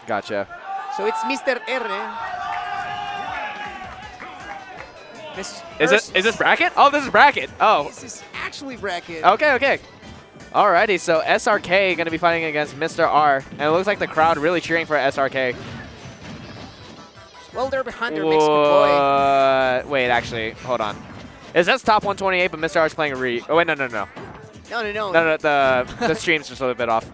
Gotcha. So it's Mr.R. Is this bracket? Oh, this is bracket. Oh. This is actually bracket. Okay, okay. Alrighty, so SRK going to be fighting against Mr.R. And it looks like the crowd really cheering for SRK. Well, they're behind their Mexican boy. Wait, actually, hold on. It says top 128, but Mr.R. is playing a re. Oh, wait, no. No. The stream's just a little bit off.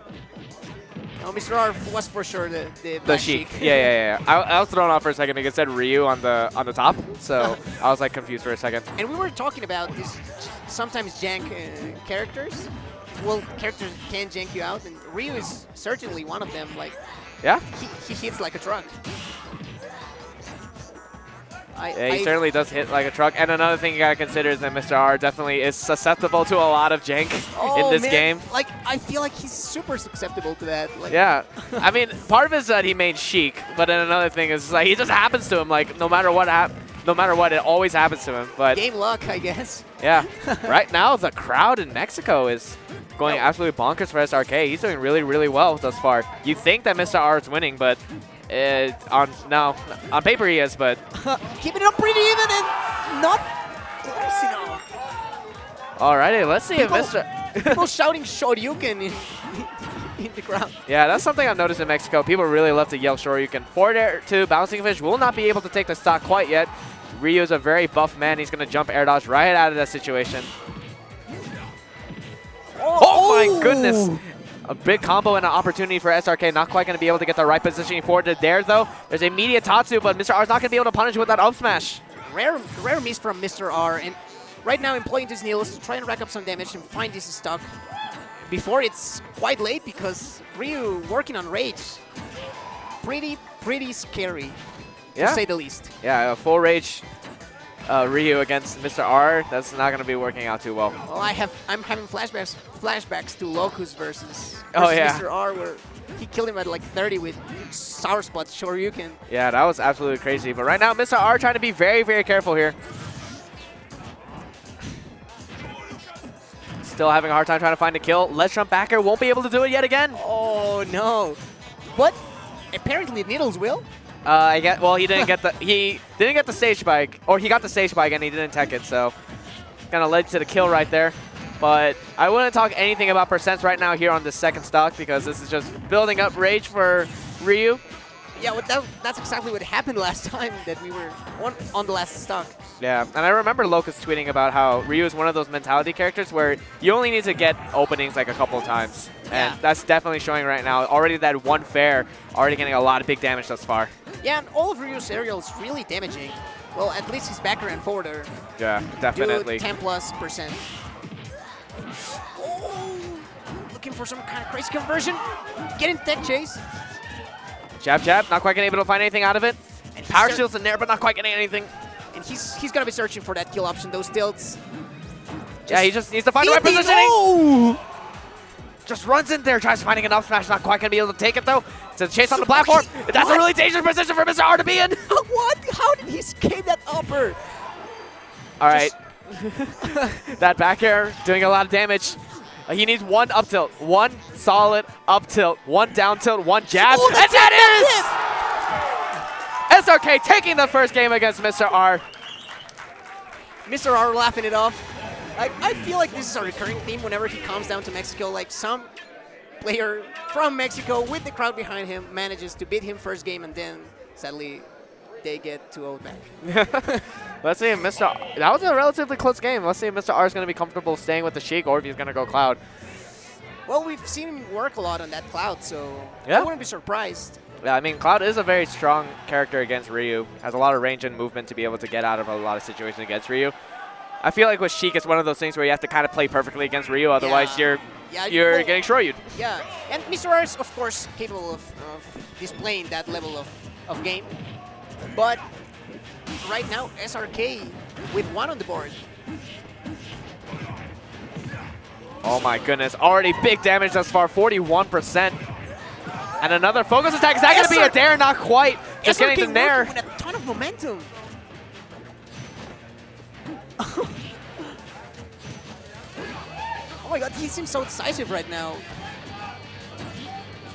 No, Mr.R. was for sure the Sheik. Yeah. I was thrown off for a second because it said Ryu on the top, so I was like confused for a second. And we were talking about this sometimes jank characters. Well, characters can jank you out, and Ryu is certainly one of them. Like, yeah, he hits like a truck. He certainly does hit like a truck. And another thing you gotta consider is that Mr.R. definitely is susceptible to a lot of jank in this game. Like, I feel like he's super susceptible to that. Like, yeah, I mean, part of it is that he made Sheik, but then another thing is like he just happens to him. Like no matter what, it always happens to him. But game luck, I guess. Yeah, right now the crowd in Mexico is going absolutely bonkers for SRK. He's doing really, really well thus far. You think that Mr.R. is winning, but on paper he is, but keeping it up pretty even and not close enough. Alrighty, let's see if people shouting Shoryuken in the crowd. Yeah, that's something I've noticed in Mexico. People really love to yell Shoryuken. Forward air to Bouncing Fish will not be able to take the stock quite yet. Ryu is a very buff man. He's going to jump air dodge right out of that situation. Oh my goodness. A big combo and an opportunity for SRK. Not quite going to be able to get the right positioning forward to there, though. There's immediate Tatsu, but Mr.R is not going to be able to punish with that up smash. Rare miss from Mr.R. And right now employing this Needles to try and rack up some damage and find this stock before it's quite late, because Ryu working on Rage. Pretty scary, to say the least. Yeah, a full Rage Ryu against Mr.R. That's not going to be working out too well. Well, I'm having flashbacks to Locus versus Mr.R, where he killed him at like 30 with Sour Spot Shoryuken. Yeah, that was absolutely crazy. But right now, Mr.R trying to be very, very careful here. Still having a hard time trying to find a kill. Let's Jump Backer won't be able to do it yet again. Oh no! But apparently Needles will. Well, he didn't get the stage spike, or he got the stage spike and he didn't tech it, so kind of led to the kill right there. But I wouldn't talk anything about percents right now here on the second stock, because this is just building up Rage for Ryu. Yeah, well, that's exactly what happened last time that we were on the last stock. Yeah, and I remember Locust tweeting about how Ryu is one of those mentality characters where you only need to get openings like a couple of times. And that's definitely showing right now. Already that one fair, already getting a lot of big damage thus far. Yeah, and all of Ryu's aerial is really damaging. Well, at least his backer and forwarder. Yeah, definitely. Do 10+%. Oh, looking for some kind of crazy conversion. Getting tech chase. Jab, jab, not quite getting able to find anything out of it. And Power Shield's in there, but not quite getting anything. And he's going to be searching for that kill option, those tilts. Yeah, he just needs to find the right positioning. Oh! Just runs in there, tries to finding an up smash, not quite going to be able to take it, though. It's a chase on the platform. That's a really dangerous position for Mr.R to be in. What? How did he escape that upper? All right. That back air doing a lot of damage. He needs one up tilt, one solid up tilt, one down tilt, one jab, and that is SRK taking the first game against Mr.R. Mr.R laughing it off. I feel like this is a recurring theme whenever he comes down to Mexico. Like, some player from Mexico with the crowd behind him manages to beat him first game, and then sadly they get 2-0 back. Let's see if Mr.R. That was a relatively close game. Let's see if Mr.R is going to be comfortable staying with the Sheik or if he's going to go Cloud. Well, we've seen him work a lot on that Cloud, so yeah. I wouldn't be surprised. Yeah, I mean, Cloud is a very strong character against Ryu. Has a lot of range and movement to be able to get out of a lot of situations against Ryu. I feel like with Sheik, it's one of those things where you have to kind of play perfectly against Ryu, otherwise you're getting Shoryu'd. Yeah, and Mr.R is, of course, capable of displaying that level of game. But right now, SRK with one on the board. Oh my goodness, already big damage thus far, 41%. And another focus attack. Is that going to be a dare? Not quite. Just SRK getting the nair. With a ton of momentum. Oh my god, he seems so decisive right now.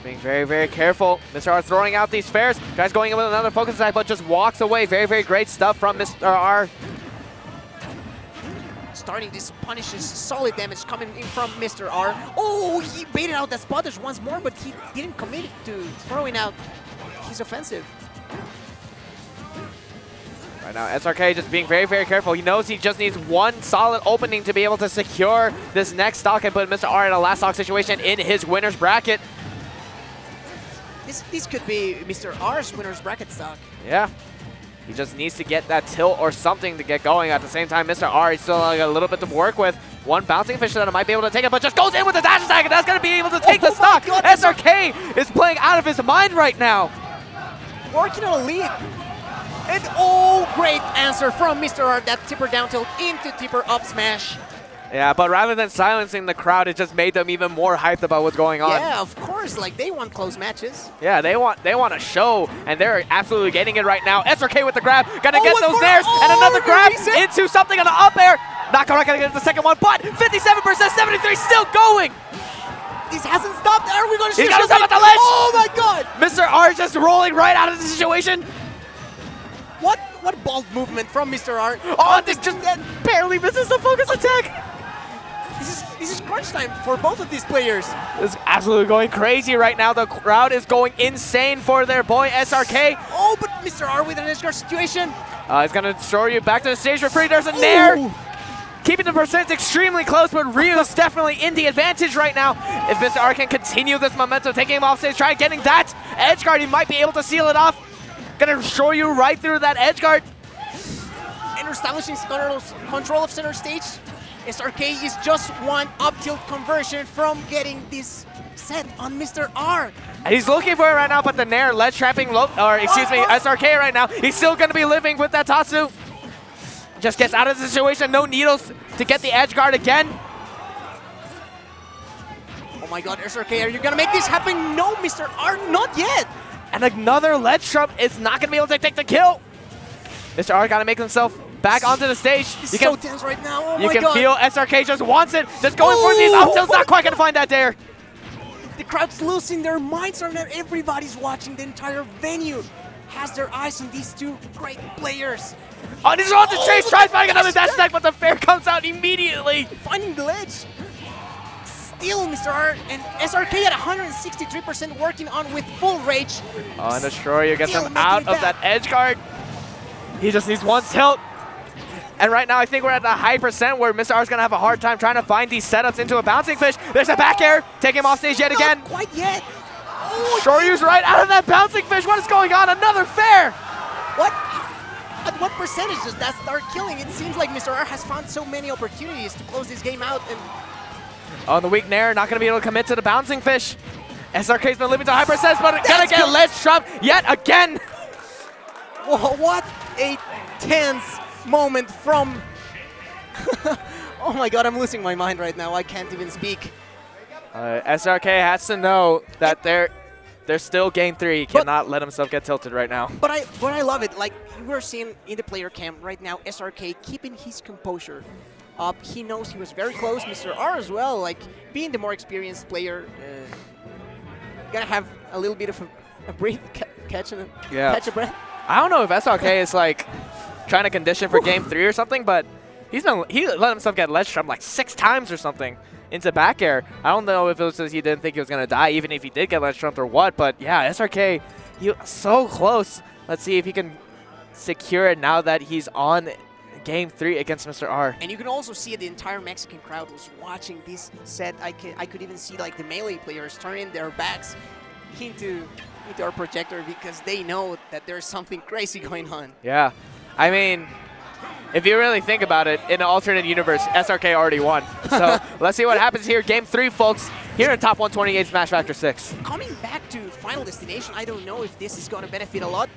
Being very, very careful. Mr.R throwing out these fares. Guy's going in with another focus attack, but just walks away. Very, very great stuff from Mr.R. Starting this punishes solid damage coming in from Mr.R. Oh, he baited out that spot dodge once more, but he didn't commit to throwing out his offensive. Right now, SRK just being very, very careful. He knows he just needs one solid opening to be able to secure this next stock and put Mr.R in a last stock situation in his winner's bracket. This could be Mr.R's winner's bracket stock. Yeah. He just needs to get that tilt or something to get going. At the same time, Mr.R is still a little bit to work with. One bouncing fish that might be able to take it, but just goes in with the dash attack, and that's going to be able to take the stock. SRK is playing out of his mind right now. Working on a lead. And oh, great answer from Mr.R. That tipper down tilt into tipper up smash. Yeah, but rather than silencing the crowd, it just made them even more hyped about what's going on. Yeah, of course. Like, they want close matches. Yeah, they want a show, and they're absolutely getting it right now. SRK with the grab, gonna get those nairs, and another grab into something on the up air. Not quite gonna get the second one, but 57%, 73 still going. This hasn't stopped. Are we gonna shoot? He's gonna stop at the ledge. Oh my God! Mr.R just rolling right out of the situation. What bold movement from Mr.R. Oh, this just barely misses the focus attack. This is crunch time for both of these players. This is absolutely going crazy right now. The crowd is going insane for their boy SRK. Oh, but Mr.R with an edge guard situation. He's gonna throw you back to the stage for free. There's a nair. Keeping the percent extremely close, but Ryu's definitely in the advantage right now. If Mr.R can continue this momentum, taking him off stage, try getting that edge guard, he might be able to seal it off. Gonna show you right through that edge guard. And establishing control of center stage. SRK is just one up tilt conversion from getting this set on Mr.R. And he's looking for it right now, but the nair ledge trapping, SRK right now. He's still gonna be living with that Tatsu. Just gets out of the situation, no needles to get the edge guard again. Oh my God, SRK, are you gonna make this happen? No, Mr.R, not yet. And another ledge trap is not gonna be able to take the kill. Mr.R gotta make himself back onto the stage. He's so tense right now. Oh you my can God. feel SRK just wants it. Just going for these up tilts, not quite gonna find that dare. The crowd's losing their minds right now. Everybody's watching. The entire venue has their eyes on these two great players. On his on the chase, tries finding another dash attack, but the fair comes out immediately. Finding the ledge. Still Mr.R and SRK at 163% working on with full rage. Oh, and Destroyer gets him out of that edge guard. He just needs one tilt. And right now, I think we're at a high percent where Mr.R is going to have a hard time trying to find these setups into a bouncing fish. There's a back air. Take him off stage yet again. Not quite yet. Shoryu's right out of that bouncing fish. What is going on? Another fair. What? At what percentage does that start killing? It seems like Mr.R has found so many opportunities to close this game out. And on the weak nair, not going to be able to commit to the bouncing fish. SRK's been living to high percents, but going to get a ledge trap yet again. Whoa, what a tense moment from... Oh my God, I'm losing my mind right now. I can't even speak. SRK has to know that they're still game 3. He cannot let himself get tilted right now. But I love it. Like we're seeing in the player cam right now, SRK keeping his composure up. He knows he was very close. Mr.R as well, like being the more experienced player, gonna have a little bit of a breath, catch a breath. I don't know if SRK is like trying to condition for game 3 or something, but he let himself get ledge trapped like 6 times or something into back air. I don't know if it was because he didn't think he was going to die, even if he did get ledge trapped or what, but yeah, SRK, he was so close. Let's see if he can secure it now that he's on game 3 against Mr.R. And you can also see the entire Mexican crowd was watching this set. I could even see like the melee players turning their backs into our projector because they know that there's something crazy going on. Yeah, I mean, if you really think about it, in an alternate universe, SRK already won. So let's see what happens here. Game 3, folks, here in Top 128 Smash Factor 6. Coming back to Final Destination, I don't know if this is going to benefit a lot.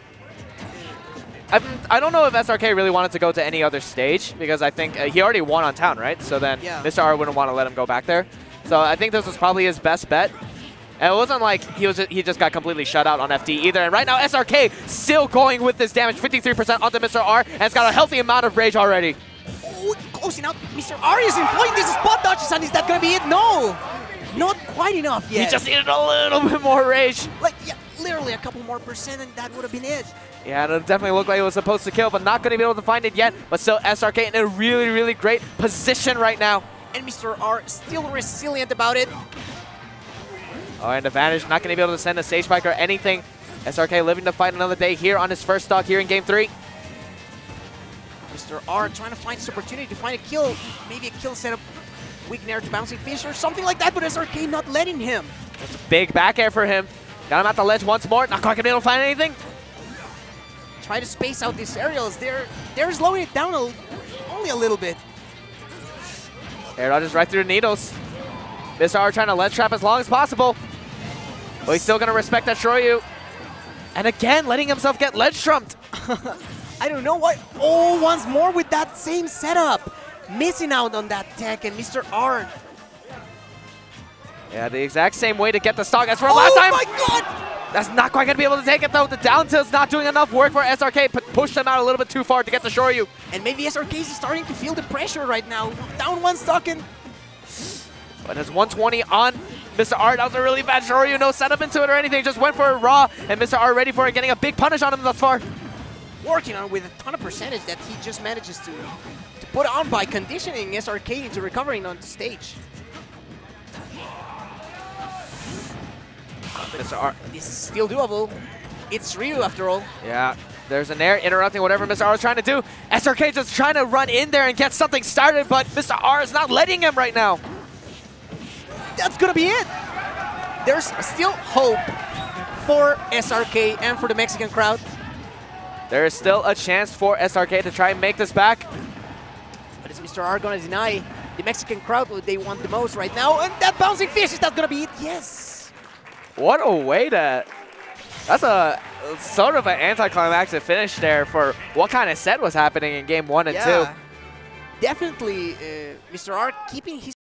I don't know if SRK really wanted to go to any other stage because I think he already won on Town, right? So then Mr.R wouldn't want to let him go back there. So I think this was probably his best bet. And it wasn't like he just got completely shut out on FD either. And right now, SRK still going with this damage, 53% onto Mr.R, and it's got a healthy amount of rage already. Oh, closing out. Mr.R is employing these spot dodges, and is that going to be it? No! Not quite enough yet. He just needed a little bit more rage. Like, yeah, literally a couple more percent and that would have been it. Yeah, it definitely looked like it was supposed to kill, but not going to be able to find it yet. But still, SRK in a really, really great position right now. And Mr.R still resilient about it. Oh, and advantage, not going to be able to send a stage spike or anything. SRK living to fight another day here on his first stock here in Game 3. Mr.R trying to find this opportunity to find a kill. Maybe a kill setup, weak nair to bouncing fish or something like that, but SRK not letting him. That's a big back air for him. Got him at the ledge once more. Not quite going to be able to find anything. Try to space out these aerials. They're slowing it down only a little bit. Air dodges right through the needles. Mr.R trying to ledge trap as long as possible. But he's still going to respect that Shoryu. And again, letting himself get ledge trumped. I don't know why. Oh, once more with that same setup. Missing out on that tech, and Mr.R. Yeah, the exact same way to get the stock as from last time. Oh my god! That's not quite going to be able to take it though. The down tilt's not doing enough work for SRK. Pushed them out a little bit too far to get the Shoryu. And maybe SRK is starting to feel the pressure right now. Down one stock and... But it's 120 on Mr.R. That was a really bad Shoryu. No setup into it or anything. Just went for a raw. And Mr.R ready for it. Getting a big punish on him thus far. Working on with a ton of percentage that he just manages to put on by conditioning SRK into recovering on the stage. Mr.R. This is still doable. It's Ryu after all. Yeah, there's an air interrupting whatever Mr.R is trying to do. SRK just trying to run in there and get something started, but Mr.R is not letting him right now. That's gonna be it. There's still hope for SRK and for the Mexican crowd. There is still a chance for SRK to try and make this back. But is Mr.R gonna deny the Mexican crowd what they want the most right now? And that bouncing fish, is that gonna be it? Yes. What a way to... That's a sort of an anticlimactic finish there for what kind of set was happening in Game 1 and 2. Definitely Mr.R keeping his